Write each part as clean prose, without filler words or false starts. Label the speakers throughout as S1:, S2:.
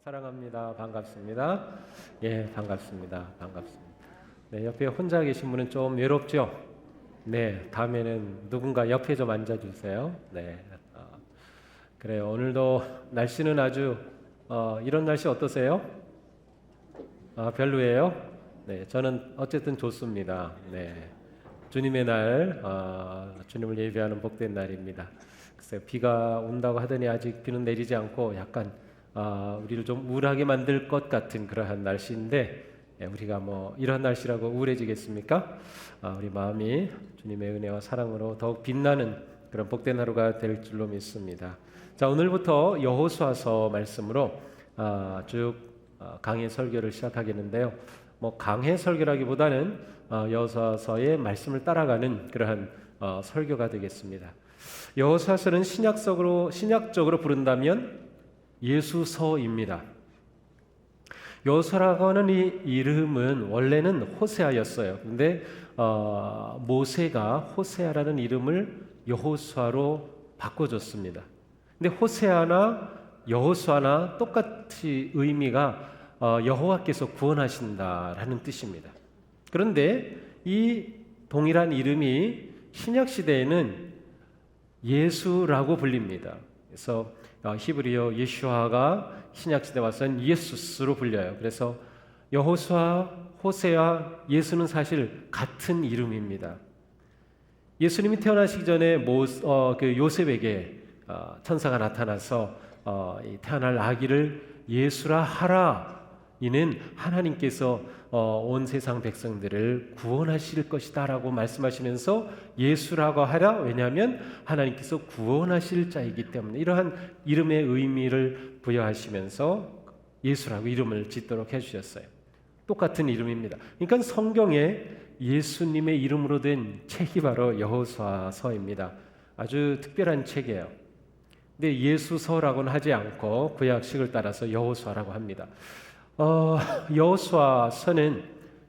S1: 사랑합니다. 반갑습니다. 예, 반갑습니다. 반갑습니다. 네, 옆에 혼자 계신 분은 좀 외롭죠? 네, 다음에는 누군가 옆에 좀 앉아주세요. 네, 그래요. 오늘도 날씨는 아주 이런 날씨 어떠세요? 별로예요? 네, 저는 어쨌든 좋습니다. 네, 주님의 날, 주님을 예배하는 복된 날입니다. 글쎄요, 비가 온다고 하더니 아직 비는 내리지 않고 약간 우리를 좀 우울하게 만들 것 같은 그러한 날씨인데, 우리가 뭐 이런 날씨라고 우울해지겠습니까? 우리 마음이 주님의 은혜와 사랑으로 더욱 빛나는 그런 복된 하루가 될 줄로 믿습니다. 자, 오늘부터 여호수아서 말씀으로 쭉 강해 설교를 시작하겠는데요. 뭐 강해 설교라기보다는 여호수아서의 말씀을 따라가는 그러한 설교가 되겠습니다. 여호수아서는 신약적으로 부른다면 예수서입니다. 여호수아라고 하는 이 이름은 원래는 호세아였어요. 근데 모세가 호세아라는 이름을 여호수아로 바꿔줬습니다. 근데 호세아나 여호수아나 똑같이 의미가 여호와께서 구원하신다라는 뜻입니다. 그런데 이 동일한 이름이 신약 시대에는 예수라고 불립니다. 그래서 히브리어 예슈아가 신약시대 와서는 예수스로 불려요. 그래서 여호수아, 호세아, 예수는 사실 같은 이름입니다. 예수님이 태어나시기 전에 요셉에게 천사가 나타나서 태어날 아기를 예수라 하라. 이는 하나님께서 온 세상 백성들을 구원하실 것이다 라고 말씀하시면서 예수라고 하라. 왜냐하면 하나님께서 구원하실 자이기 때문에 이러한 이름의 의미를 부여하시면서 예수라고 이름을 짓도록 해주셨어요. 똑같은 이름입니다. 그러니까 성경에 예수님의 이름으로 된 책이 바로 여호수아서입니다. 아주 특별한 책이에요. 근데 예수서라고는 하지 않고 구약식을 따라서 여호수아라고 합니다. 여호수아서는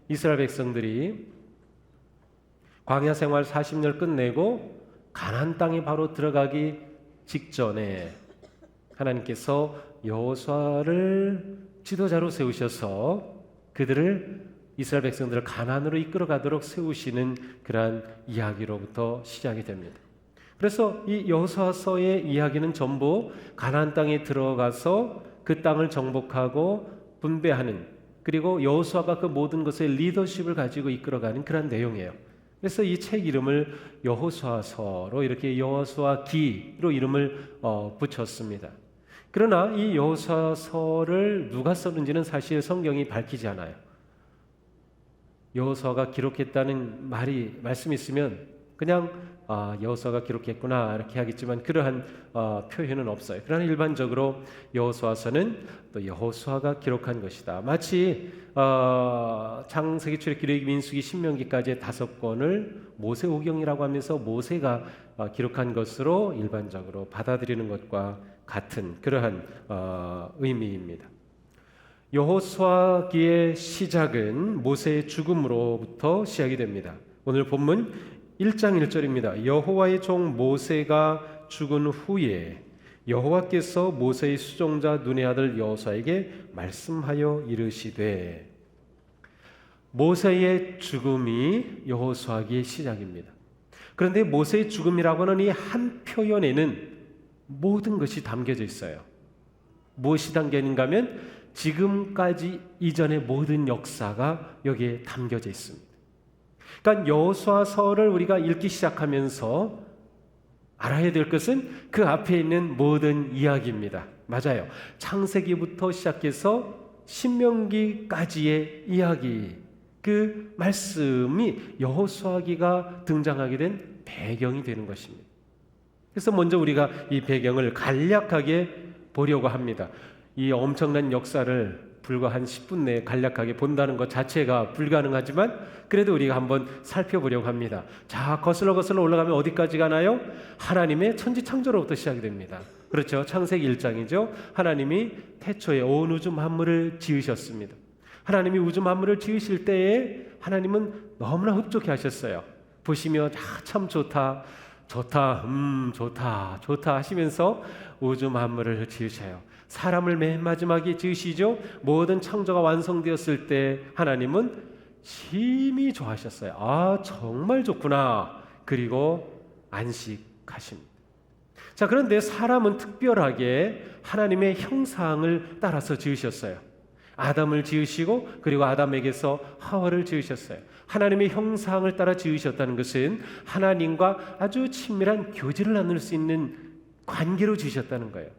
S1: 이스라엘 백성들이 광야 생활 40년 끝내고 가나안 땅에 바로 들어가기 직전에 하나님께서 여호수아를 지도자로 세우셔서 그들을 이스라엘 백성들을 가나안으로 이끌어가도록 세우시는 그러한 이야기로부터 시작이 됩니다. 그래서 이 여호수아서의 이야기는 전부 가나안 땅에 들어가서 그 땅을 정복하고 분배하는, 그리고 여호수아가 그 모든 것의 리더십을 가지고 이끌어가는 그런 내용이에요. 그래서 이 책 이름을 여호수아서로 이렇게 여호수아기로 이름을 붙였습니다. 그러나 이 여호수아서를 누가 썼는지는 사실 성경이 밝히지 않아요. 여호수아가 기록했다는 말씀이 있으면 그냥 여호수아가 기록했구나 이렇게 하겠지만 그러한 표현은 없어요. 그러나 일반적으로 여호수아서는 또 여호수아가 기록한 것이다. 마치 창세기, 출애굽기, 레위기, 민수기, 신명기까지의 5권을 모세오경이라고 하면서 모세가 기록한 것으로 일반적으로 받아들이는 것과 같은 그러한 의미입니다. 여호수아기의 시작은 모세의 죽음으로부터 시작이 됩니다. 오늘 본문 1장 1절입니다. 여호와의 종 모세가 죽은 후에 여호와께서 모세의 수종자 눈의 아들 여호수아에게 말씀하여 이르시되, 모세의 죽음이 여호수아기의 시작입니다. 그런데 모세의 죽음이라고 하는 이 한 표현에는 모든 것이 담겨져 있어요. 무엇이 담겨 있는가 하면 지금까지 이전의 모든 역사가 여기에 담겨져 있습니다. 그러니까 여호수아서를 우리가 읽기 시작하면서 알아야 될 것은 그 앞에 있는 모든 이야기입니다. 맞아요. 창세기부터 시작해서 신명기까지의 이야기, 그 말씀이 여호수아기가 등장하게 된 배경이 되는 것입니다. 그래서 먼저 우리가 이 배경을 간략하게 보려고 합니다. 이 엄청난 역사를 불과 한 10분 내에 간략하게 본다는 것 자체가 불가능하지만 그래도 우리가 한번 살펴보려고 합니다. 자, 거슬러 올라가면 어디까지 가나요? 하나님의 천지창조로부터 시작이 됩니다. 그렇죠. 창세기 1장이죠. 하나님이 태초에 온 우주 만물을 지으셨습니다. 하나님이 우주 만물을 지으실 때에 하나님은 너무나 흡족해 하셨어요. 보시며 참 좋다. 좋다, 좋다, 좋다 하시면서 우주 만물을 지으셔요. 사람을 맨 마지막에 지으시죠. 모든 창조가 완성되었을 때 하나님은 심히 좋아하셨어요. 아, 정말 좋구나. 그리고 안식하십니다. 자, 그런데 사람은 특별하게 하나님의 형상을 따라서 지으셨어요. 아담을 지으시고 그리고 아담에게서 하와를 지으셨어요. 하나님의 형상을 따라 지으셨다는 것은 하나님과 아주 친밀한 교제를 나눌 수 있는 관계로 지으셨다는 거예요.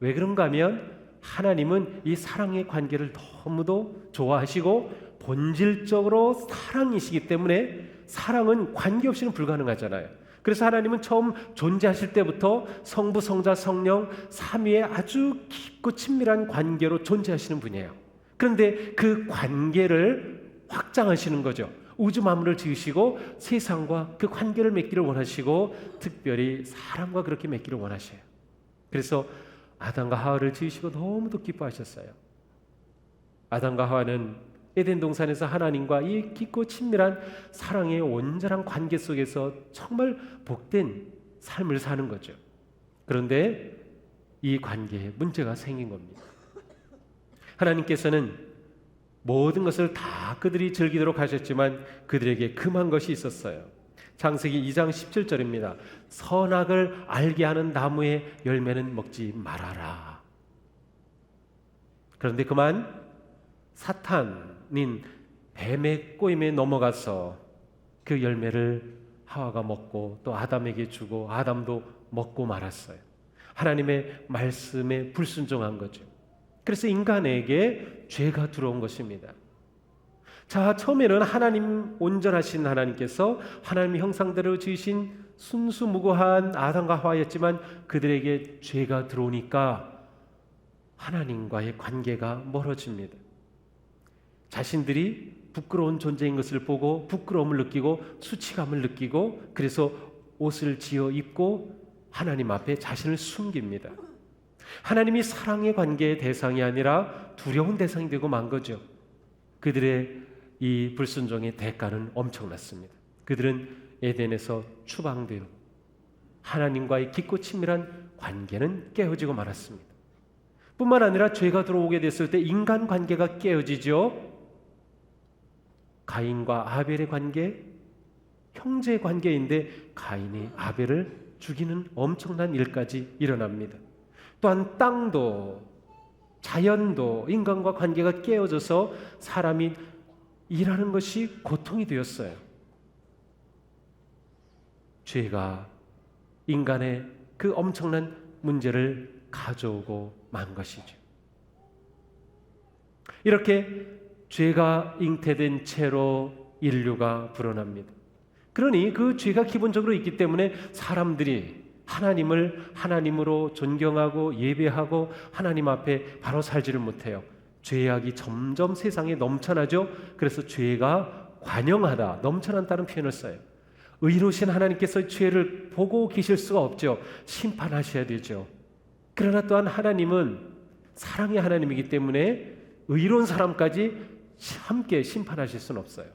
S1: 왜 그런가 하면 하나님은 이 사랑의 관계를 너무도 좋아하시고 본질적으로 사랑이시기 때문에 사랑은 관계 없이는 불가능하잖아요. 그래서 하나님은 처음 존재하실 때부터 성부, 성자, 성령 삼위의 아주 깊고 친밀한 관계로 존재하시는 분이에요. 그런데 그 관계를 확장하시는 거죠. 우주 만물을 지으시고 세상과 그 관계를 맺기를 원하시고 특별히 사람과 그렇게 맺기를 원하셔요. 그래서 아담과 하와를 지으시고 너무도 기뻐하셨어요. 아담과 하와는 에덴 동산에서 하나님과 이 깊고 친밀한 사랑의 온전한 관계 속에서 정말 복된 삶을 사는 거죠. 그런데 이 관계에 문제가 생긴 겁니다. 하나님께서는 모든 것을 다 그들이 즐기도록 하셨지만 그들에게 금한 것이 있었어요. 창세기 2장 17절입니다. 선악을 알게 하는 나무의 열매는 먹지 말아라. 그런데 그만 사탄인 뱀의 꼬임에 넘어가서 그 열매를 하와가 먹고 또 아담에게 주고 아담도 먹고 말았어요. 하나님의 말씀에 불순종한 거죠. 그래서 인간에게 죄가 들어온 것입니다. 자, 처음에는 하나님 온전하신 하나님께서 하나님의 형상대로 지으신 순수무구한 아담과 하와였지만 그들에게 죄가 들어오니까 하나님과의 관계가 멀어집니다. 자신들이 부끄러운 존재인 것을 보고 부끄러움을 느끼고 수치감을 느끼고 그래서 옷을 지어 입고 하나님 앞에 자신을 숨깁니다. 하나님이 사랑의 관계의 대상이 아니라 두려운 대상이 되고 만 거죠. 그들의 이 불순종의 대가는 엄청났습니다. 그들은 에덴에서 추방되어 하나님과의 깊고 친밀한 관계는 깨어지고 말았습니다. 뿐만 아니라 죄가 들어오게 됐을 때 인간 관계가 깨어지죠. 가인과 아벨의 관계, 형제 관계인데 가인이 아벨을 죽이는 엄청난 일까지 일어납니다. 또한 땅도 자연도 인간과 관계가 깨어져서 사람이 일하는 것이 고통이 되었어요. 죄가 인간의 그 엄청난 문제를 가져오고 만 것이죠. 이렇게 죄가 잉태된 채로 인류가 불어납니다. 그러니 그 죄가 기본적으로 있기 때문에 사람들이 하나님을 하나님으로 존경하고 예배하고 하나님 앞에 바로 살지를 못해요. 죄악이 점점 세상에 넘쳐나죠. 그래서 죄가 관영하다, 넘쳐난다는 표현을 써요. 의로우신 하나님께서 죄를 보고 계실 수가 없죠. 심판하셔야 되죠. 그러나 또한 하나님은 사랑의 하나님이기 때문에 의로운 사람까지 함께 심판하실 수는 없어요.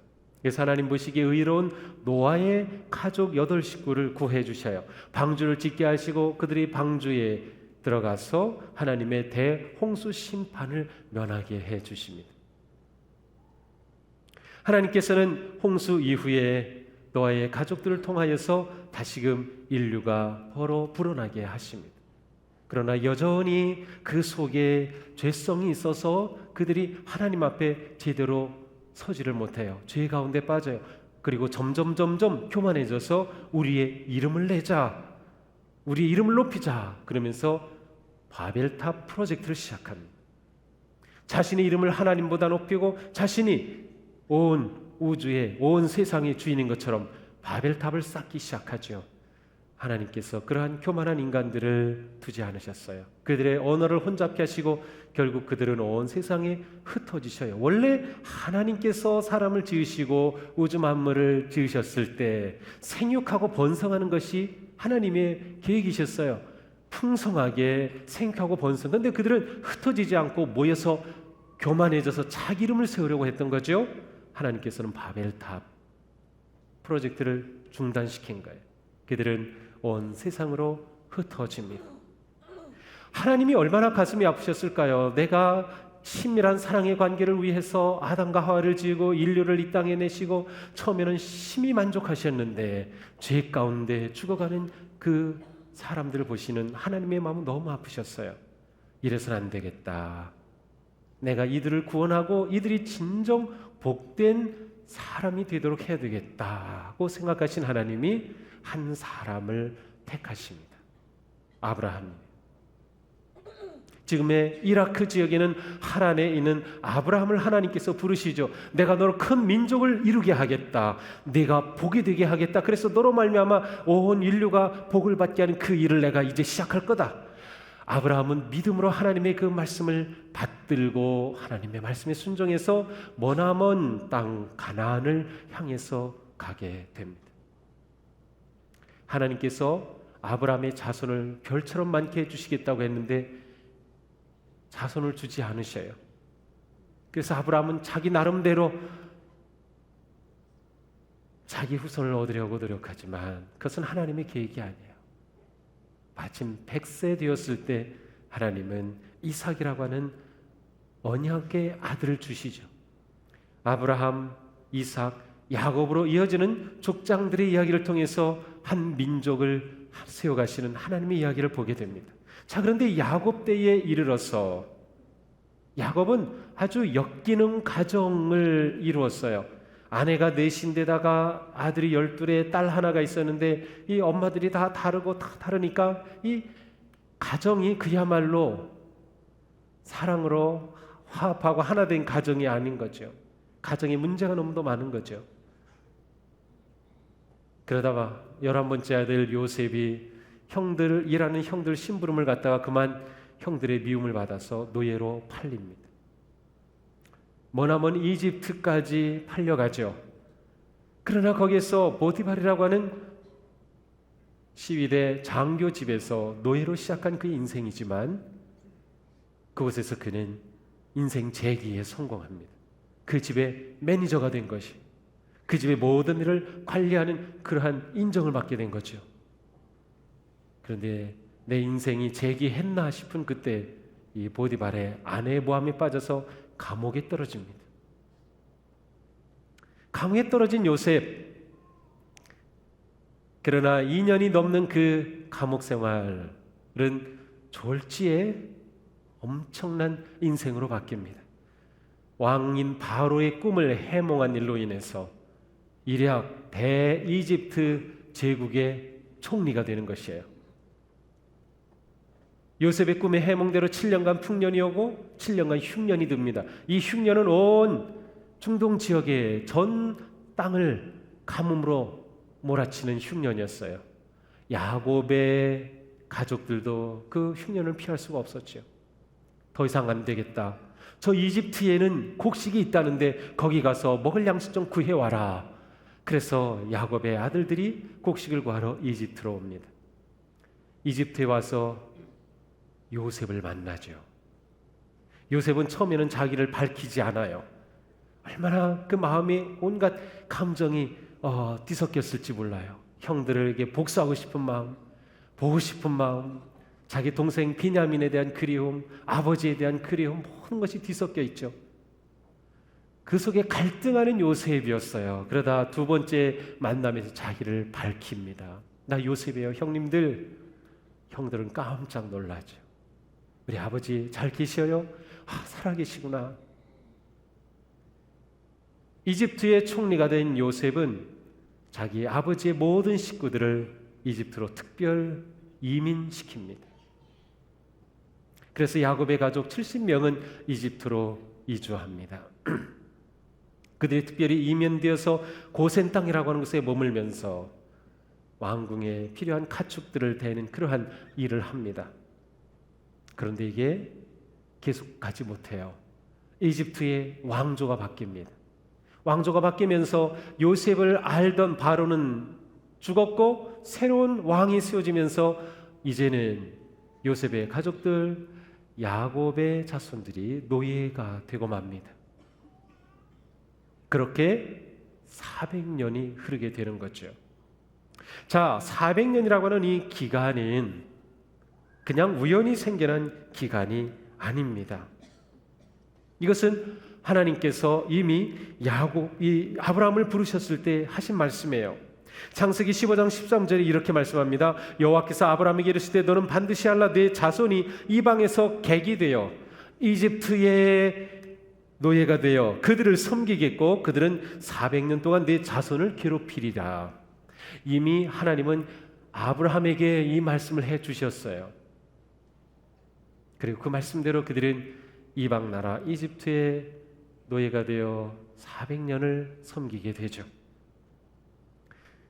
S1: 그래서 하나님 보시기에 의로운 노아의 가족 8식구를 구해 주셔요. 방주를 짓게 하시고 그들이 방주에 들어가서 하나님의 대홍수 심판을 면하게 해 주십니다. 하나님께서는 홍수 이후에 노아의 가족들을 통하여서 다시금 인류가 벌어 불어나게 하십니다. 그러나 여전히 그 속에 죄성이 있어서 그들이 하나님 앞에 제대로 서지를 못해요. 죄 가운데 빠져요. 그리고 점점 교만해져서 우리의 이름을 내자, 우리의 이름을 높이자 그러면서 바벨탑 프로젝트를 시작합니다. 자신의 이름을 하나님보다 높이고 자신이 온 우주의 온 세상의 주인인 것처럼 바벨탑을 쌓기 시작하죠. 하나님께서 그러한 교만한 인간들을 두지 않으셨어요. 그들의 언어를 혼잡케 하시고 결국 그들은 온 세상에 흩어지셔요. 원래 하나님께서 사람을 지으시고 우주 만물을 지으셨을 때 생육하고 번성하는 것이 하나님의 계획이셨어요. 풍성하게 생육하고 번성. 그런데 그들은 흩어지지 않고 모여서 교만해져서 자기 이름을 세우려고 했던 거죠. 하나님께서는 바벨탑 프로젝트를 중단시킨 거예요. 그들은 온 세상으로 흩어집니다. 하나님이 얼마나 가슴이 아프셨을까요? 내가 친밀한 사랑의 관계를 위해서 아담과 하와를 지으고 인류를 이 땅에 내시고 처음에는 심히 만족하셨는데 죄 가운데 죽어가는 그 사람들을 보시는 하나님의 마음은 너무 아프셨어요. 이래서는 안 되겠다. 내가 이들을 구원하고 이들이 진정 복된 사람이 되도록 해야 되겠다고 생각하신 하나님이 한 사람을 택하십니다. 아브라함입니다. 지금의 이라크 지역에는 하란에 있는 아브라함을 하나님께서 부르시죠. 내가 너로 큰 민족을 이루게 하겠다. 네가 복이 되게 하겠다. 그래서 너로 말미암아 온 인류가 복을 받게 하는 그 일을 내가 이제 시작할 거다. 아브라함은 믿음으로 하나님의 그 말씀을 받들고 하나님의 말씀에 순종해서 머나먼 땅 가나안을 향해서 가게 됩니다. 하나님께서 아브라함의 자손을 별처럼 많게 해주시겠다고 했는데 자손을 주지 않으셔요. 그래서 아브라함은 자기 나름대로 자기 후손을 얻으려고 노력하지만 그것은 하나님의 계획이 아니에요. 마침 100세 되었을 때 하나님은 이삭이라고 하는 언약의 아들을 주시죠. 아브라함, 이삭, 야곱으로 이어지는 족장들의 이야기를 통해서 한 민족을 세워가시는 하나님의 이야기를 보게 됩니다. 자, 그런데 야곱 때에 이르러서 야곱은 아주 역기능 가정을 이루었어요. 아내가 넷인데다가 아들이 12에 딸 하나가 있었는데 이 엄마들이 다 다르고 다 다르니까 이 가정이 그야말로 사랑으로 화합하고 하나 된 가정이 아닌 거죠. 가정에 문제가 너무도 많은 거죠. 그러다가 11번째 아들 요셉이 일하는 형들 심부름을 갖다가 그만 형들의 미움을 받아서 노예로 팔립니다. 머나먼 이집트까지 팔려가죠. 그러나 거기에서 보디발이라고 하는 시위대 장교 집에서 노예로 시작한 그 인생이지만 그곳에서 그는 인생 재기에 성공합니다. 그 집의 매니저가 된 것이, 그 집의 모든 일을 관리하는 그러한 인정을 받게 된 거죠. 그런데 내 인생이 재기했나 싶은 그때 이 보디발의 아내의 모함에 빠져서 감옥에 떨어집니다. 감옥에 떨어진 요셉, 그러나 2년이 넘는 그 감옥 생활은 졸지에 엄청난 인생으로 바뀝니다. 왕인 바로의 꿈을 해몽한 일로 인해서 이략 대이집트 제국의 총리가 되는 것이에요. 요셉의 꿈의 해몽대로 7년간 풍년이 오고 7년간 흉년이 듭니다. 이 흉년은 온 중동 지역의 전 땅을 가뭄으로 몰아치는 흉년이었어요. 야곱의 가족들도 그 흉년을 피할 수가 없었죠. 더 이상 안 되겠다. 저 이집트에는 곡식이 있다는데 거기 가서 먹을 양식 좀 구해와라. 그래서 야곱의 아들들이 곡식을 구하러 이집트로 옵니다. 이집트에 와서 요셉을 만나죠. 요셉은 처음에는 자기를 밝히지 않아요. 얼마나 그 마음에 온갖 감정이 뒤섞였을지 몰라요. 형들에게 복수하고 싶은 마음, 보고 싶은 마음, 자기 동생 비냐민에 대한 그리움, 아버지에 대한 그리움, 모든 것이 뒤섞여 있죠. 그 속에 갈등하는 요셉이었어요. 그러다 두 번째 만남에서 자기를 밝힙니다. 나 요셉이에요. 형들은 깜짝 놀라죠. 우리 아버지 잘 계셔요? 살아계시구나. 이집트의 총리가 된 요셉은 자기 아버지의 모든 식구들을 이집트로 특별 이민시킵니다. 그래서 야곱의 가족 70명은 이집트로 이주합니다. 그들이 특별히 이민되어서 고센 땅이라고 하는 곳에 머물면서 왕궁에 필요한 가축들을 대는 그러한 일을 합니다. 그런데 이게 계속 가지 못해요. 이집트의 왕조가 바뀝니다. 왕조가 바뀌면서 요셉을 알던 바로는 죽었고 새로운 왕이 세워지면서 이제는 요셉의 가족들, 야곱의 자손들이 노예가 되고 맙니다. 그렇게 400년이 흐르게 되는 거죠. 자, 400년이라고 하는 이 기간은 그냥 우연히 생겨난 기간이 아닙니다. 이것은 하나님께서 이미 아브라함을 부르셨을 때 하신 말씀이에요. 창세기 15장 13절에 이렇게 말씀합니다. 여호와께서 아브라함에게 이르시되 너는 반드시 알라 네 자손이 이방에서 객이 되어 이집트의 노예가 되어 그들을 섬기겠고 그들은 400년 동안 네 자손을 괴롭히리라. 이미 하나님은 아브라함에게 이 말씀을 해 주셨어요. 그리고 그 말씀대로 그들은 이방 나라 이집트의 노예가 되어 400년을 섬기게 되죠.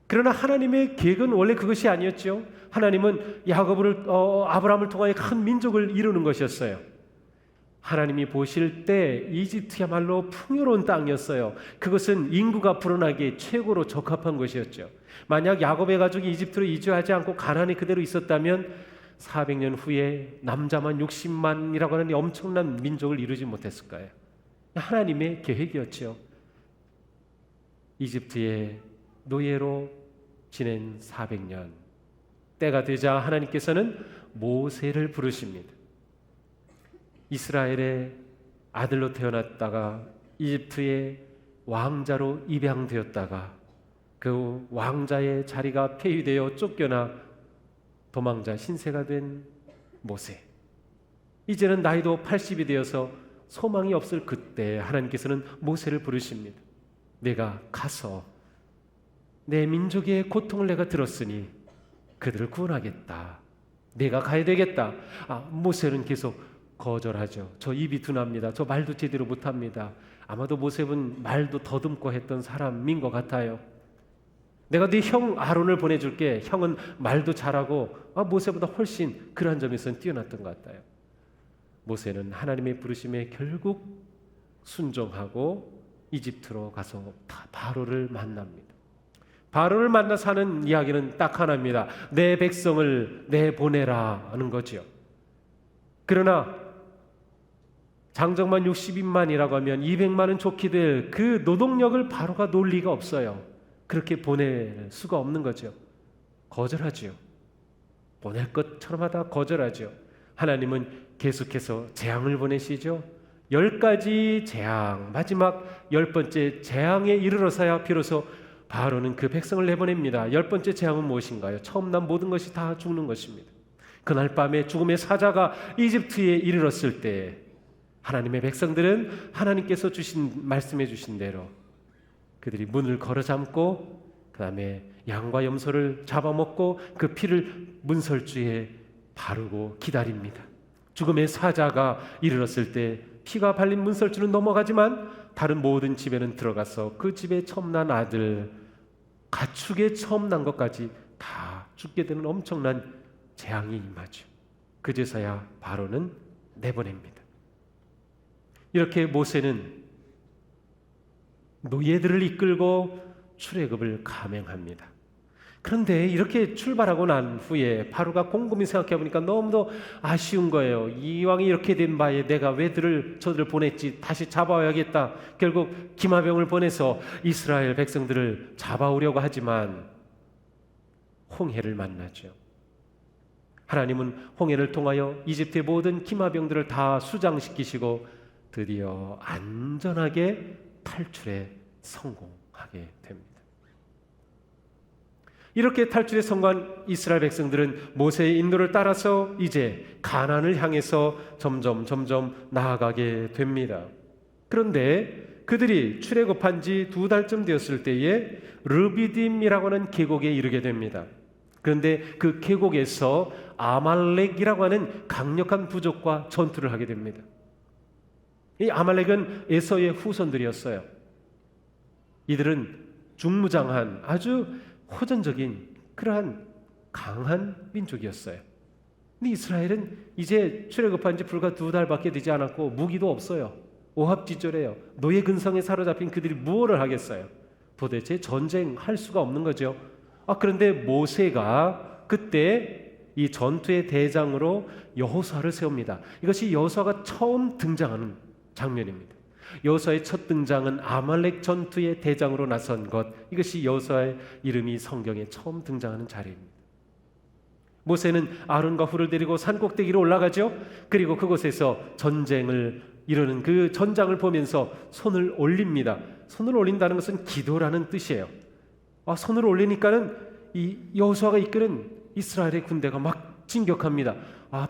S1: 그러나 하나님의 계획은 원래 그것이 아니었죠. 하나님은 아브라함을 통하여 큰 민족을 이루는 것이었어요. 하나님이 보실 때 이집트야말로 풍요로운 땅이었어요. 그것은 인구가 불어나기에 최고로 적합한 것이었죠. 만약 야곱의 가족이 이집트로 이주하지 않고 가나안에 그대로 있었다면 400년 후에 남자만 60만이라고 하는 엄청난 민족을 이루지 못했을 거예요. 하나님의 계획이었죠. 이집트의 노예로 지낸 400년 때가 되자 하나님께서는 모세를 부르십니다. 이스라엘의 아들로 태어났다가 이집트의 왕자로 입양되었다가 그 왕자의 자리가 폐위되어 쫓겨나 도망자 신세가 된 모세. 이제는 나이도 80이 되어서 소망이 없을 그때 하나님께서는 모세를 부르십니다. 내가 가서 내 민족의 고통을 내가 들었으니 그들을 구원하겠다. 내가 가야 되겠다. 모세는 계속 거절하죠. 저 입이 둔합니다. 저 말도 제대로 못합니다. 아마도 모세는 말도 더듬고 했던 사람인 것 같아요. 내가 네 형 아론을 보내줄게. 형은 말도 잘하고 모세보다 훨씬 그러한 점에서는 뛰어났던 것 같아요. 모세는 하나님의 부르심에 결국 순종하고 이집트로 가서 바로를 만납니다. 바로를 만나서 하는 이야기는 딱 하나입니다. 내 백성을 내보내라 하는 거죠. 그러나 장정만 60인만이라고 하면 200만은 좋게 될 그 노동력을 바로가 놓을 리가 없어요. 그렇게 보낼 수가 없는 거죠. 거절하죠. 보낼 것처럼 하다 거절하죠. 하나님은 계속해서 재앙을 보내시죠. 10가지 재앙, 마지막 10번째 재앙에 이르러서야 비로소 바로는 그 백성을 내보냅니다. 10번째 재앙은 무엇인가요? 처음 난 모든 것이 다 죽는 것입니다. 그날 밤에 죽음의 사자가 이집트에 이르렀을 때 하나님의 백성들은 하나님께서 말씀해 주신 대로 그들이 문을 걸어 잠고 그 다음에 양과 염소를 잡아먹고 그 피를 문설주에 바르고 기다립니다. 죽음의 사자가 이르렀을 때 피가 발린 문설주는 넘어가지만 다른 모든 집에는 들어가서 그 집에 처음 난 아들, 가축에 처음 난 것까지 다 죽게 되는 엄청난 재앙이 임하죠. 그제서야 바로는 내보냅니다. 이렇게 모세는 노예들을 이끌고 출애굽을 감행합니다. 그런데 이렇게 출발하고 난 후에 바로가 곰곰이 생각해 보니까 너무도 아쉬운 거예요. 이왕이 이렇게 된 바에 내가 왜 저들을 보냈지? 다시 잡아와야겠다. 결국 기마병을 보내서 이스라엘 백성들을 잡아오려고 하지만 홍해를 만나죠. 하나님은 홍해를 통하여 이집트의 모든 기마병들을 다 수장시키시고 드디어 안전하게 탈출에 성공하게 됩니다. 이렇게 탈출에 성공한 이스라엘 백성들은 모세의 인도를 따라서 이제 가나안을 향해서 점점 나아가게 됩니다. 그런데 그들이 출애굽한 지 2달쯤 되었을 때에 르비딤이라고 하는 계곡에 이르게 됩니다. 그런데 그 계곡에서 아말렉이라고 하는 강력한 부족과 전투를 하게 됩니다. 이 아말렉은 에서의 후손들이었어요. 이들은 중무장한 아주 호전적인 그러한 강한 민족이었어요. 근데 이스라엘은 이제 출애굽한 지 불과 2달밖에 되지 않았고 무기도 없어요. 오합지졸해요. 노예 근성에 사로잡힌 그들이 무엇을 하겠어요? 도대체 전쟁할 수가 없는 거죠. 그런데 모세가 그때 이 전투의 대장으로 여호수아를 세웁니다. 이것이 여호수아가 처음 등장하는 장면입니다. 여호수아의 첫 등장은 아말렉 전투의 대장으로 나선 것, 이것이 여호수아의 이름이 성경에 처음 등장하는 자리입니다. 모세는 아론과 훌을 데리고 산 꼭대기로 올라가죠. 그리고 그곳에서 전쟁을 이루는 그 전장을 보면서 손을 올립니다. 손을 올린다는 것은 기도라는 뜻이에요. 손을 올리니까는 이 여호수아가 이끄는 이스라엘의 군대가 막 진격합니다.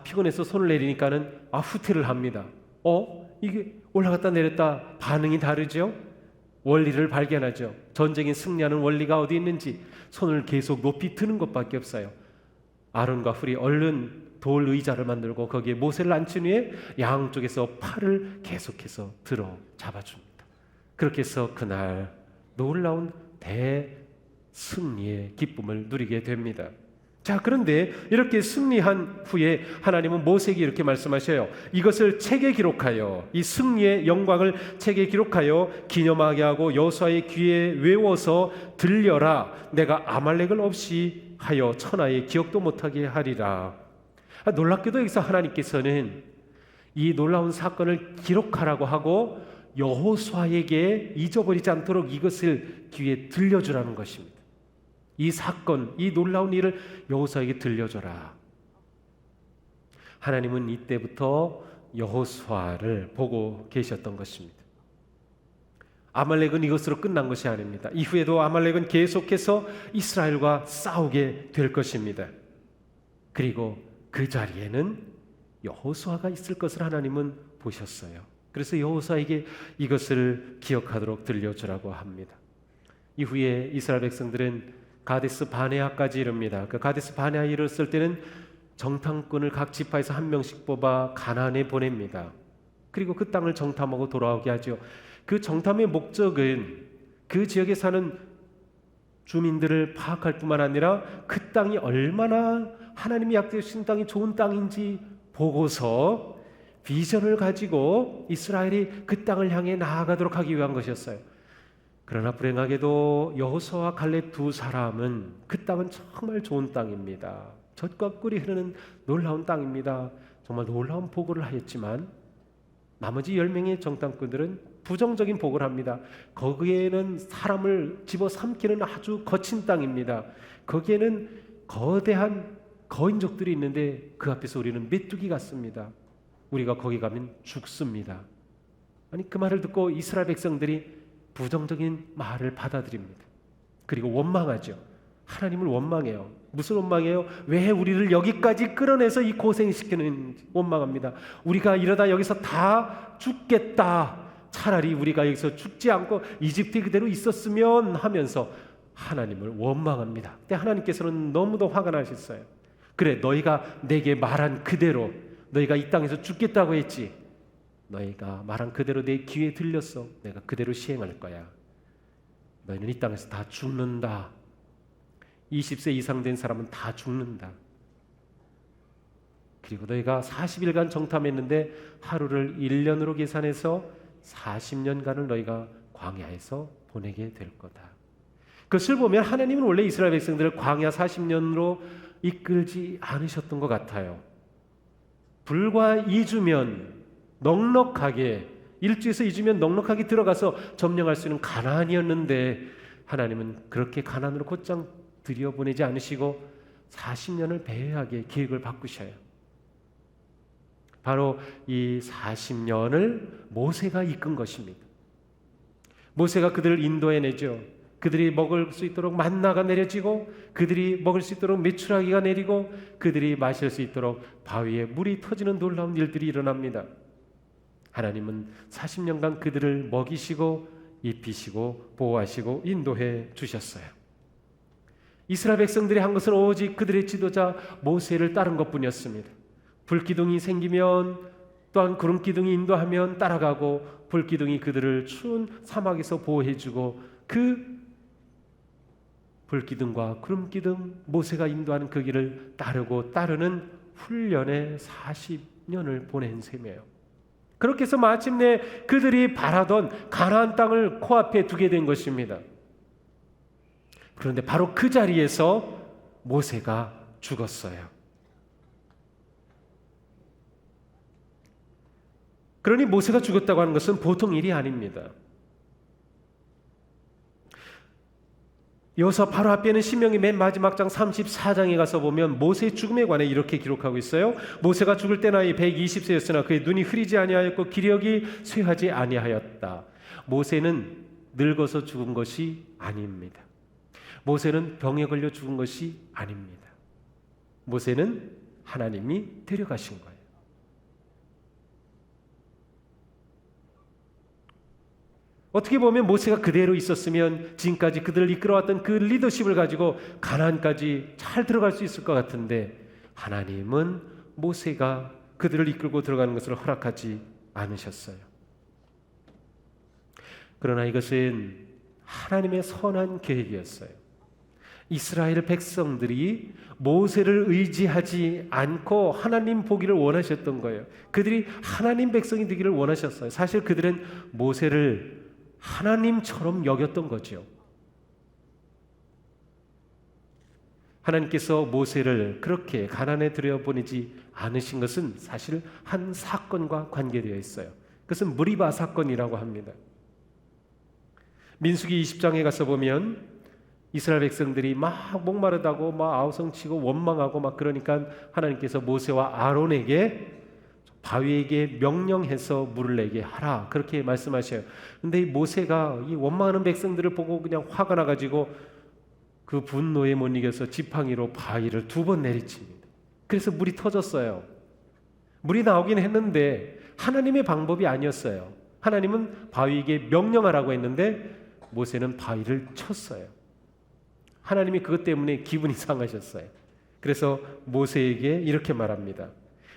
S1: 피곤해서 손을 내리니까는 후퇴를 합니다. 이게 올라갔다 내렸다 반응이 다르죠. 원리를 발견하죠. 전쟁에 승리하는 원리가 어디 있는지 손을 계속 높이 드는 것밖에 없어요. 아론과 훌이 얼른 돌 의자를 만들고 거기에 모세를 앉힌 후에 양쪽에서 팔을 계속해서 들어 잡아줍니다. 그렇게 해서 그날 놀라운 대승리의 기쁨을 누리게 됩니다. 자, 그런데 이렇게 승리한 후에 하나님은 모세에게 이렇게 말씀하셔요. 이것을 책에 기록하여, 이 승리의 영광을 책에 기록하여 기념하게 하고 여호수아의 귀에 외워서 들려라. 내가 아말렉을 없이 하여 천하의 기억도 못하게 하리라. 놀랍게도 여기서 하나님께서는 이 놀라운 사건을 기록하라고 하고 여호수아에게 잊어버리지 않도록 이것을 귀에 들려주라는 것입니다. 이 사건, 이 놀라운 일을 여호수아에게 들려줘라. 하나님은 이때부터 여호수아를 보고 계셨던 것입니다. 아말렉은 이것으로 끝난 것이 아닙니다. 이후에도 아말렉은 계속해서 이스라엘과 싸우게 될 것입니다. 그리고 그 자리에는 여호수아가 있을 것을 하나님은 보셨어요. 그래서 여호수아에게 이것을 기억하도록 들려주라고 합니다. 이후에 이스라엘 백성들은 가데스 바네아까지 이릅니다. 그 가데스 바네아에 이르렀을 때는 정탐꾼을 각 지파에서 한 명씩 뽑아 가나안에 보냅니다. 그리고 그 땅을 정탐하고 돌아오게 하죠. 그 정탐의 목적은 그 지역에 사는 주민들을 파악할 뿐만 아니라 그 땅이 얼마나 하나님이 약속하신 땅이 좋은 땅인지 보고서 비전을 가지고 이스라엘이 그 땅을 향해 나아가도록 하기 위한 것이었어요. 그러나 불행하게도 여호수아와 갈렙 두 사람은 그 땅은 정말 좋은 땅입니다. 젖과 꿀이 흐르는 놀라운 땅입니다. 정말 놀라운 보고를 하였지만 나머지 10명의 정탐꾼들은 부정적인 보고를 합니다. 거기에는 사람을 집어삼키는 아주 거친 땅입니다. 거기에는 거대한 거인족들이 있는데 그 앞에서 우리는 메뚜기 같습니다. 우리가 거기 가면 죽습니다. 아니, 그 말을 듣고 이스라엘 백성들이 부정적인 말을 받아들입니다. 그리고 원망하죠. 하나님을 원망해요. 무슨 원망해요? 왜 우리를 여기까지 끌어내서 이 고생시키는지 원망합니다. 우리가 이러다 여기서 다 죽겠다. 차라리 우리가 여기서 죽지 않고 이집트에 그대로 있었으면 하면서 하나님을 원망합니다. 근데 하나님께서는 너무도 화가 나셨어요. 그래, 너희가 내게 말한 그대로 너희가 이 땅에서 죽겠다고 했지. 너희가 말한 그대로 내 귀에 들렸어. 내가 그대로 시행할 거야. 너희는 이 땅에서 다 죽는다. 20세 이상 된 사람은 다 죽는다. 그리고 너희가 40일간 정탐했는데 하루를 1년으로 계산해서 40년간을 너희가 광야에서 보내게 될 거다. 그것을 보면 하나님은 원래 이스라엘 백성들을 광야 40년으로 이끌지 않으셨던 것 같아요. 불과 2주면 넉넉하게, 1주에서 2주면 넉넉하게 들어가서 점령할 수 있는 가나안이었는데 하나님은 그렇게 가나안으로 곧장 들여보내지 않으시고 40년을 배회하게 계획을 바꾸셔요. 바로 이 40년을 모세가 이끈 것입니다. 모세가 그들을 인도해내죠. 그들이 먹을 수 있도록 만나가 내려지고, 그들이 먹을 수 있도록 메추라기가 내리고, 그들이 마실 수 있도록 바위에 물이 터지는 놀라운 일들이 일어납니다. 하나님은 40년간 그들을 먹이시고 입히시고 보호하시고 인도해 주셨어요. 이스라엘 백성들이 한 것은 오직 그들의 지도자 모세를 따른 것뿐이었습니다. 불기둥이 생기면 또한 구름기둥이 인도하면 따라가고, 불기둥이 그들을 추운 사막에서 보호해주고, 그 불기둥과 구름기둥, 모세가 인도하는 그 길을 따르는 훈련에 40년을 보낸 셈이에요. 그렇게 해서 마침내 그들이 바라던 가나안 땅을 코앞에 두게 된 것입니다. 그런데 바로 그 자리에서 모세가 죽었어요. 그러니 모세가 죽었다고 하는 것은 보통 일이 아닙니다. 여호수아 바로 앞에는 신명기 맨 마지막 장 34장에 가서 보면 모세의 죽음에 관해 이렇게 기록하고 있어요. 모세가 죽을 때 나이 120세였으나 그의 눈이 흐리지 아니하였고 기력이 쇠하지 아니하였다. 모세는 늙어서 죽은 것이 아닙니다. 모세는 병에 걸려 죽은 것이 아닙니다. 모세는 하나님이 데려가신 거예요. 어떻게 보면 모세가 그대로 있었으면 지금까지 그들을 이끌어왔던 그 리더십을 가지고 가나안까지 잘 들어갈 수 있을 것 같은데, 하나님은 모세가 그들을 이끌고 들어가는 것을 허락하지 않으셨어요. 그러나 이것은 하나님의 선한 계획이었어요. 이스라엘 백성들이 모세를 의지하지 않고 하나님 보기를 원하셨던 거예요. 그들이 하나님 백성이 되기를 원하셨어요. 사실 그들은 모세를 하나님처럼 여겼던 거죠. 하나님께서 모세를 그렇게 가나안에 들여보내지 않으신 것은 사실 한 사건과 관계되어 있어요. 그것은 무리바 사건이라고 합니다. 민수기 20장에 가서 보면 이스라엘 백성들이 막 목마르다고 막 아우성치고 원망하고 막 그러니까 하나님께서 모세와 아론에게 바위에게 명령해서 물을 내게 하라, 그렇게 말씀하셔요. 근데 이 모세가 이 원망하는 백성들을 보고 그냥 화가 나가지고 그 분노에 못 이겨서 지팡이로 바위를 2번 내리칩니다. 그래서 물이 터졌어요. 물이 나오긴 했는데 하나님의 방법이 아니었어요. 하나님은 바위에게 명령하라고 했는데 모세는 바위를 쳤어요. 하나님이 그것 때문에 기분이 상하셨어요. 그래서 모세에게 이렇게 말합니다.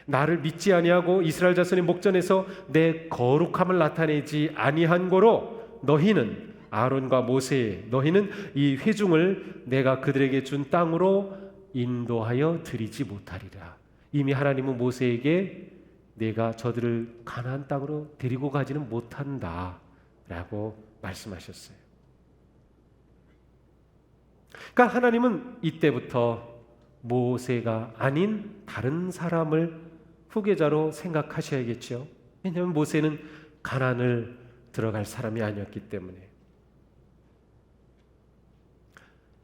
S1: 나를 믿지 아니하고 이스라엘 자손의 목전에서 내 거룩함을 나타내지 아니한 고로 너희는 아론과 모세, 너희는 이 회중을 내가 그들에게 준 땅으로 인도하여 드리지 못하리라. 이미 하나님은 모세에게 내가 저들을 가나안 땅으로 데리고 가지는 못한다 라고 말씀하셨어요. 그러니까 하나님은 이때부터 모세가 아닌 다른 사람을 후계자로 생각하셔야겠죠. 왜냐하면 모세는 가나안을 들어갈 사람이 아니었기 때문에.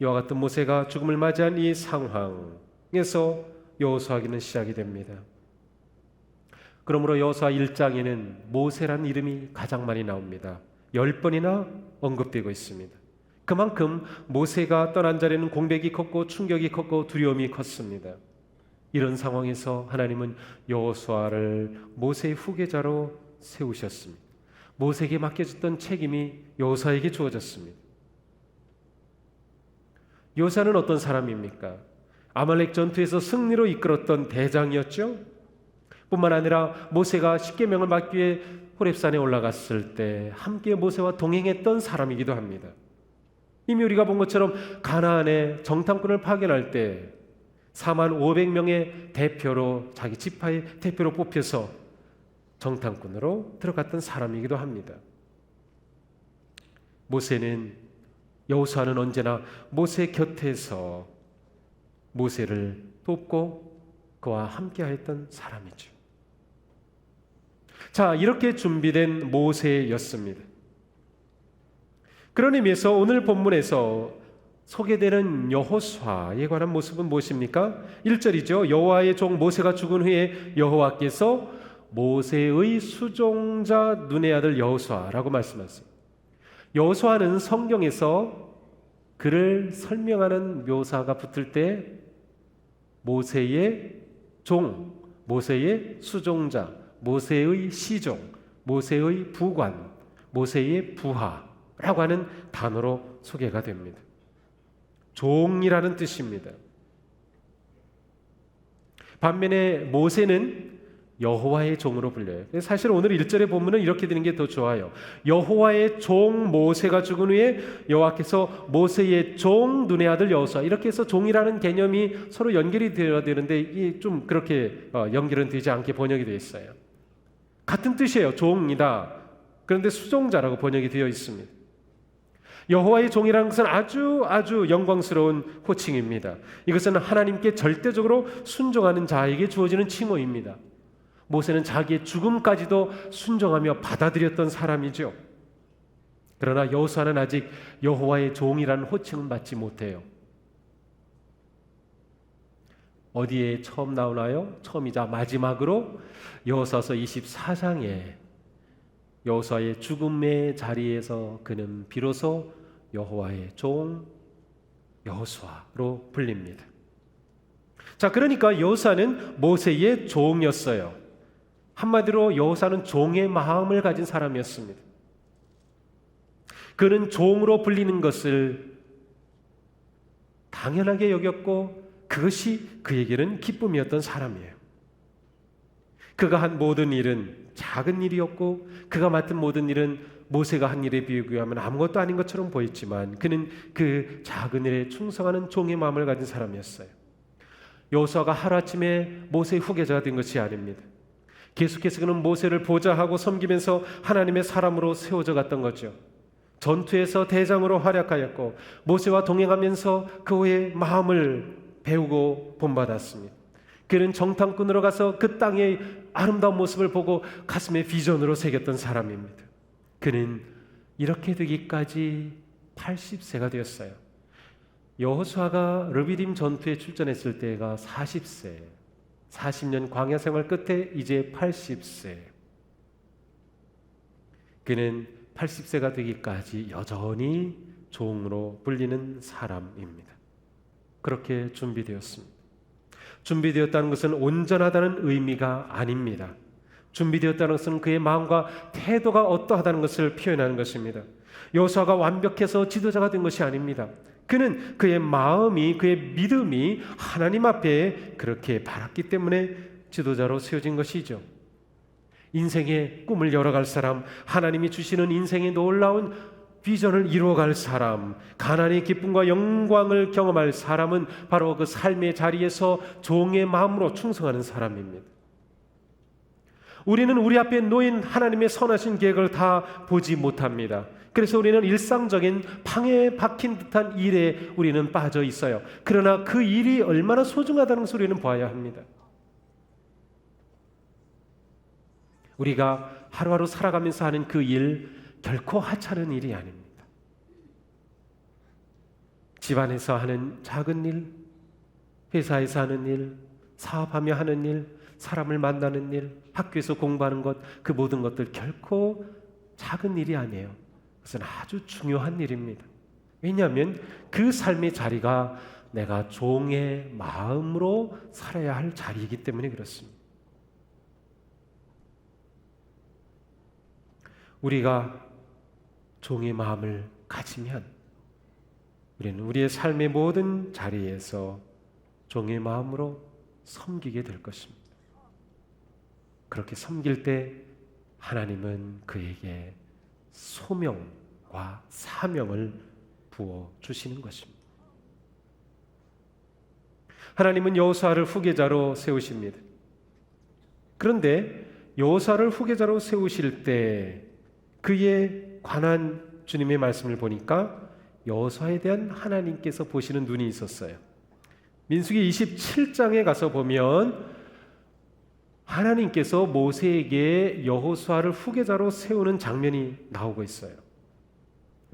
S1: 이와 같은 모세가 죽음을 맞이한 이 상황에서 여호수아기는 시작이 됩니다. 그러므로 여호수아 1장에는 모세라는 이름이 가장 많이 나옵니다. 10번이나 언급되고 있습니다. 그만큼 모세가 떠난 자리는 공백이 컸고 충격이 컸고 두려움이 컸습니다. 이런 상황에서 하나님은 여호수아를 모세의 후계자로 세우셨습니다. 모세에게 맡겨졌던 책임이 여호수아에게 주어졌습니다. 여호수아는 어떤 사람입니까? 아말렉 전투에서 승리로 이끌었던 대장이었죠. 뿐만 아니라 모세가 십계명을 받기 위해 호렙산에 올라갔을 때 함께 모세와 동행했던 사람이기도 합니다. 이미 우리가 본 것처럼 가나안의 정탐꾼을 파견할 때 45,000명의 대표로, 자기 지파의 대표로 뽑혀서 정탐꾼으로 들어갔던 사람이기도 합니다. 모세는, 여호수아는 언제나 모세 곁에서 모세를 돕고 그와 함께하였던 사람이죠. 자, 이렇게 준비된 모세였습니다. 그런 의미에서 오늘 본문에서 소개되는 여호수아에 관한 모습은 무엇입니까? 1절이죠. 여호와의 종 모세가 죽은 후에 여호와께서 모세의 수종자 눈의 아들 여호수아라고 말씀하셨습니다. 여호수아는 성경에서 그를 설명하는 묘사가 붙을 때 모세의 종, 모세의 수종자, 모세의 시종, 모세의 부관, 모세의 부하라고 하는 단어로 소개가 됩니다. 종이라는 뜻입니다. 반면에 모세는 여호와의 종으로 불려요. 사실 오늘 1절의 본문은 이렇게 되는 게 더 좋아요. 여호와의 종 모세가 죽은 후에 여호와께서 모세의 종 눈의 아들 여호수아, 이렇게 해서 종이라는 개념이 서로 연결이 되어야 되는데 이게 좀 그렇게 연결은 되지 않게 번역이 되어 있어요. 같은 뜻이에요. 종이다. 그런데 수종자라고 번역이 되어 있습니다. 여호와의 종이라는 것은 아주 영광스러운 호칭입니다. 이것은 하나님께 절대적으로 순종하는 자에게 주어지는 칭호입니다. 모세는 자기의 죽음까지도 순종하며 받아들였던 사람이죠. 그러나 여호수아는 아직 여호와의 종이라는 호칭은 받지 못해요. 어디에 처음 나오나요? 처음이자 마지막으로 여호수아서 24장에 여호수아의 죽음의 자리에서 그는 비로소 여호와의 종 여호수아로 불립니다. 자, 그러니까 여호수아는 모세의 종이었어요. 한마디로 여호수아는 종의 마음을 가진 사람이었습니다. 그는 종으로 불리는 것을 당연하게 여겼고 그것이 그에게는 기쁨이었던 사람이에요. 그가 한 모든 일은 작은 일이었고 그가 맡은 모든 일은 모세가 한 일에 비교하면 아무것도 아닌 것처럼 보였지만 그는 그 작은 일에 충성하는 종의 마음을 가진 사람이었어요. 여호수아가 하루아침에 모세의 후계자가 된 것이 아닙니다. 계속해서 그는 모세를 보좌하고 섬기면서 하나님의 사람으로 세워져 갔던 거죠. 전투에서 대장으로 활약하였고 모세와 동행하면서 그의 마음을 배우고 본받았습니다. 그는 정탐꾼으로 가서 그 땅의 아름다운 모습을 보고 가슴에 비전으로 새겼던 사람입니다. 그는 이렇게 되기까지 80세가 되었어요. 여호수아가 르비딤 전투에 출전했을 때가 40세, 40년 광야 생활 끝에 이제 80세. 그는 80세가 되기까지 여전히 종으로 불리는 사람입니다. 그렇게 준비되었습니다. 준비되었다는 것은 온전하다는 의미가 아닙니다. 준비되었다는 것은 그의 마음과 태도가 어떠하다는 것을 표현하는 것입니다. 여호수아가 완벽해서 지도자가 된 것이 아닙니다. 그는 그의 마음이, 그의 믿음이 하나님 앞에 그렇게 바랐기 때문에 지도자로 세워진 것이죠. 인생의 꿈을 열어갈 사람, 하나님이 주시는 인생의 놀라운 비전을 이루어갈 사람, 가나안의 기쁨과 영광을 경험할 사람은 바로 그 삶의 자리에서 종의 마음으로 충성하는 사람입니다. 우리는 우리 앞에 놓인 하나님의 선하신 계획을 다 보지 못합니다. 그래서 우리는 일상적인 방해에 박힌 듯한 일에 우리는 빠져 있어요. 그러나 그 일이 얼마나 소중하다는 것을 우리는 봐야 합니다. 우리가 하루하루 살아가면서 하는 그 일 결코 하찮은 일이 아닙니다. 집안에서 하는 작은 일, 회사에서 하는 일, 사업하며 하는 일, 사람을 만나는 일, 학교에서 공부하는 것, 그 모든 것들 결코 작은 일이 아니에요. 그것은 아주 중요한 일입니다. 왜냐하면 그 삶의 자리가 내가 종의 마음으로 살아야 할 자리이기 때문에 그렇습니다. 우리가 종의 마음을 가지면 우리는 우리의 삶의 모든 자리에서 종의 마음으로 섬기게 될 것입니다. 그렇게 섬길 때 하나님은 그에게 소명과 사명을 부어주시는 것입니다. 하나님은 여호수아를 후계자로 세우십니다. 그런데 여호수아를 후계자로 세우실 때 그에 관한 주님의 말씀을 보니까 여호수아에 대한 하나님께서 보시는 눈이 있었어요. 민수기 27장에 가서 보면 하나님께서 모세에게 여호수아를 후계자로 세우는 장면이 나오고 있어요.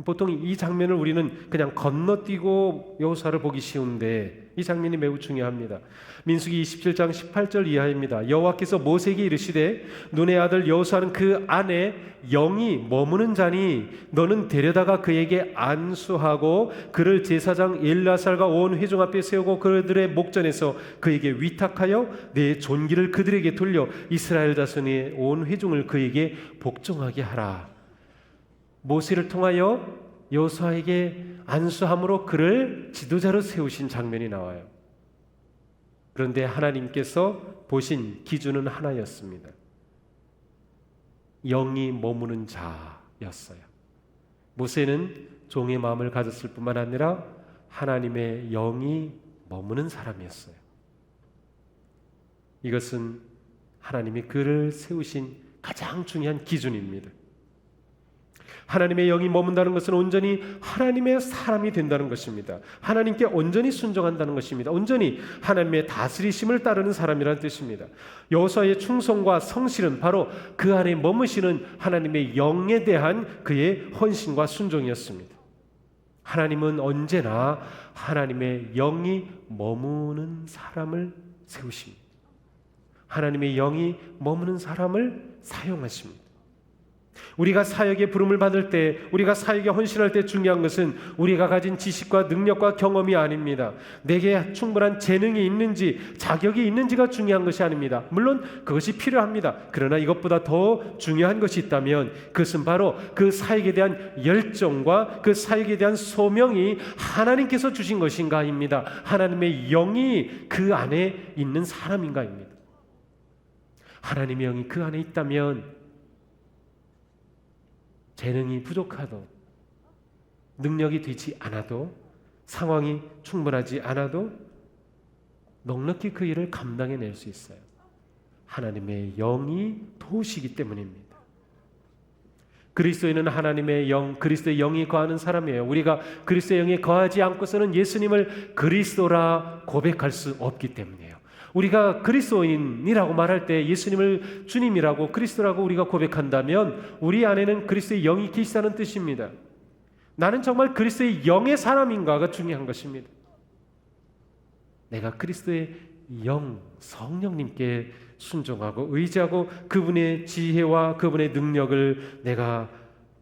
S1: 보통 이 장면을 우리는 그냥 건너뛰고 여호수아를 보기 쉬운데 이 장면이 매우 중요합니다. 민수기 27장 18절 이하입니다. 여호와께서 모세에게 이르시되 눈의 아들 여호수아는 그 안에 영이 머무는 자니 너는 데려다가 그에게 안수하고 그를 제사장 엘르아살과 온 회중 앞에 세우고 그들의 목전에서 그에게 위탁하여 내 존귀를 그들에게 돌려 이스라엘 자손의 온 회중을 그에게 복종하게 하라. 모세를 통하여 여호수아에게 안수함으로 그를 지도자로 세우신 장면이 나와요. 그런데 하나님께서 보신 기준은 하나였습니다. 영이 머무는 자였어요. 모세는 종의 마음을 가졌을 뿐만 아니라 하나님의 영이 머무는 사람이었어요. 이것은 하나님이 그를 세우신 가장 중요한 기준입니다. 하나님의 영이 머문다는 것은 온전히 하나님의 사람이 된다는 것입니다. 하나님께 온전히 순종한다는 것입니다. 온전히 하나님의 다스리심을 따르는 사람이라는 뜻입니다. 여호수아의 충성과 성실은 바로 그 안에 머무시는 하나님의 영에 대한 그의 헌신과 순종이었습니다. 하나님은 언제나 하나님의 영이 머무는 사람을 세우십니다. 하나님의 영이 머무는 사람을 사용하십니다. 우리가 사역의 부름을 받을 때, 우리가 사역에 헌신할 때 중요한 것은 우리가 가진 지식과 능력과 경험이 아닙니다. 내게 충분한 재능이 있는지, 자격이 있는지가 중요한 것이 아닙니다. 물론 그것이 필요합니다. 그러나 이것보다 더 중요한 것이 있다면 그것은 바로 그 사역에 대한 열정과 그 사역에 대한 소명이 하나님께서 주신 것인가입니다. 하나님의 영이 그 안에 있는 사람인가입니다. 하나님의 영이 그 안에 있다면 재능이 부족하도, 능력이 되지 않아도, 상황이 충분하지 않아도 넉넉히 그 일을 감당해낼 수 있어요. 하나님의 영이 도우시기 때문입니다. 그리스도인은 하나님의 영, 그리스도의 영이 거하는 사람이에요. 우리가 그리스도의 영에 거하지 않고서는 예수님을 그리스도라 고백할 수 없기 때문이에요. 우리가 그리스도인이라고 말할 때 예수님을 주님이라고 그리스도라고 우리가 고백한다면 우리 안에는 그리스도의 영이 계시다는 뜻입니다. 나는 정말 그리스도의 영의 사람인가가 중요한 것입니다. 내가 그리스도의 영, 성령님께 순종하고 의지하고 그분의 지혜와 그분의 능력을 내가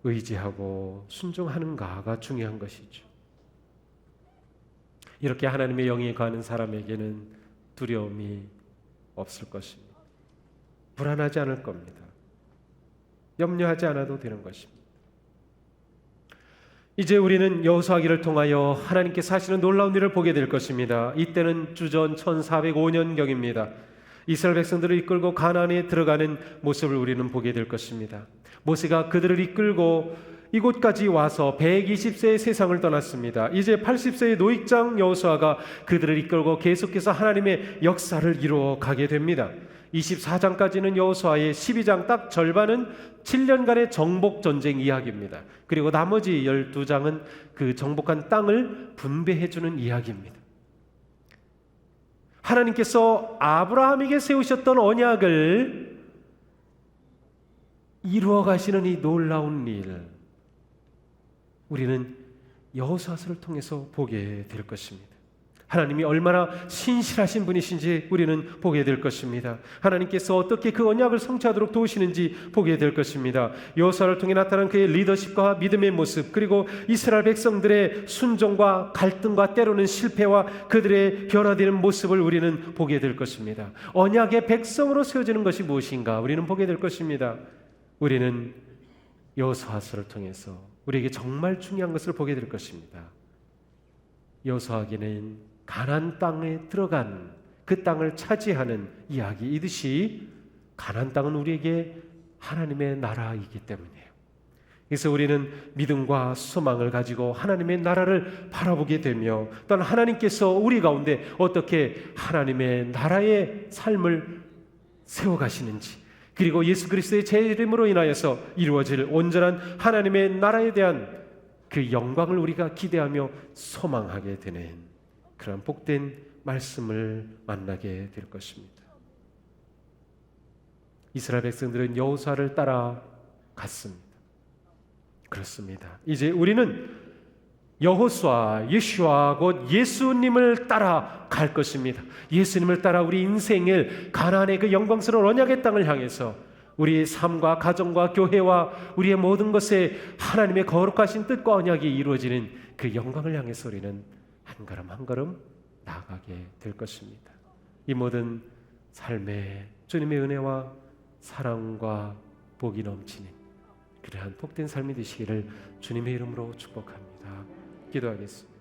S1: 의지하고 순종하는가가 중요한 것이죠. 이렇게 하나님의 영이 거하는 사람에게는 두려움이 없을 것입니다. 불안하지 않을 겁니다. 염려하지 않아도 되는 것입니다. 이제 우리는 여호수아기를 통하여 하나님께서 하시는 놀라운 일을 보게 될 것입니다. 이때는 주전 1405년경입니다. 이스라엘 백성들을 이끌고 가나안에 들어가는 모습을 우리는 보게 될 것입니다. 모세가 그들을 이끌고 이곳까지 와서 120세의 세상을 떠났습니다. 이제 80세의 노익장 여호수아가 그들을 이끌고 계속해서 하나님의 역사를 이루어 가게 됩니다. 24장까지는 여호수아의 12장 딱 절반은 7년간의 정복 전쟁 이야기입니다. 그리고 나머지 12장은 그 정복한 땅을 분배해 주는 이야기입니다. 하나님께서 아브라함에게 세우셨던 언약을 이루어 가시는 이 놀라운 일, 우리는 여호수아서를 통해서 보게 될 것입니다. 하나님이 얼마나 신실하신 분이신지 우리는 보게 될 것입니다. 하나님께서 어떻게 그 언약을 성취하도록 도우시는지 보게 될 것입니다. 여호수아를 통해 나타난 그의 리더십과 믿음의 모습, 그리고 이스라엘 백성들의 순종과 갈등과 때로는 실패와 그들의 변화되는 모습을 우리는 보게 될 것입니다. 언약의 백성으로 세워지는 것이 무엇인가 우리는 보게 될 것입니다. 우리는 여호수아서를 통해서 우리에게 정말 중요한 것을 보게 될 것입니다. 여호수아기는 가나안 땅에 들어간 그 땅을 차지하는 이야기이듯이 가나안 땅은 우리에게 하나님의 나라이기 때문이에요. 그래서 우리는 믿음과 소망을 가지고 하나님의 나라를 바라보게 되며 또한 하나님께서 우리 가운데 어떻게 하나님의 나라의 삶을 세워가시는지, 그리고 예수 그리스도의 재림으로 인하여서 이루어질 온전한 하나님의 나라에 대한 그 영광을 우리가 기대하며 소망하게 되는 그런 복된 말씀을 만나게 될 것입니다. 이스라엘 백성들은 여호수아를 따라갔습니다. 그렇습니다. 이제 우리는 여호수아, 예수와 곧 예수님을 따라갈 것입니다. 예수님을 따라 우리 인생을 가나안의 그 영광스러운 언약의 땅을 향해서 우리의 삶과 가정과 교회와 우리의 모든 것에 하나님의 거룩하신 뜻과 언약이 이루어지는 그 영광을 향해서 우리는 한 걸음 한 걸음 나아가게 될 것입니다. 이 모든 삶에 주님의 은혜와 사랑과 복이 넘치는 그러한 복된 삶이 되시기를 주님의 이름으로 축복합니다. 기도하겠습니다.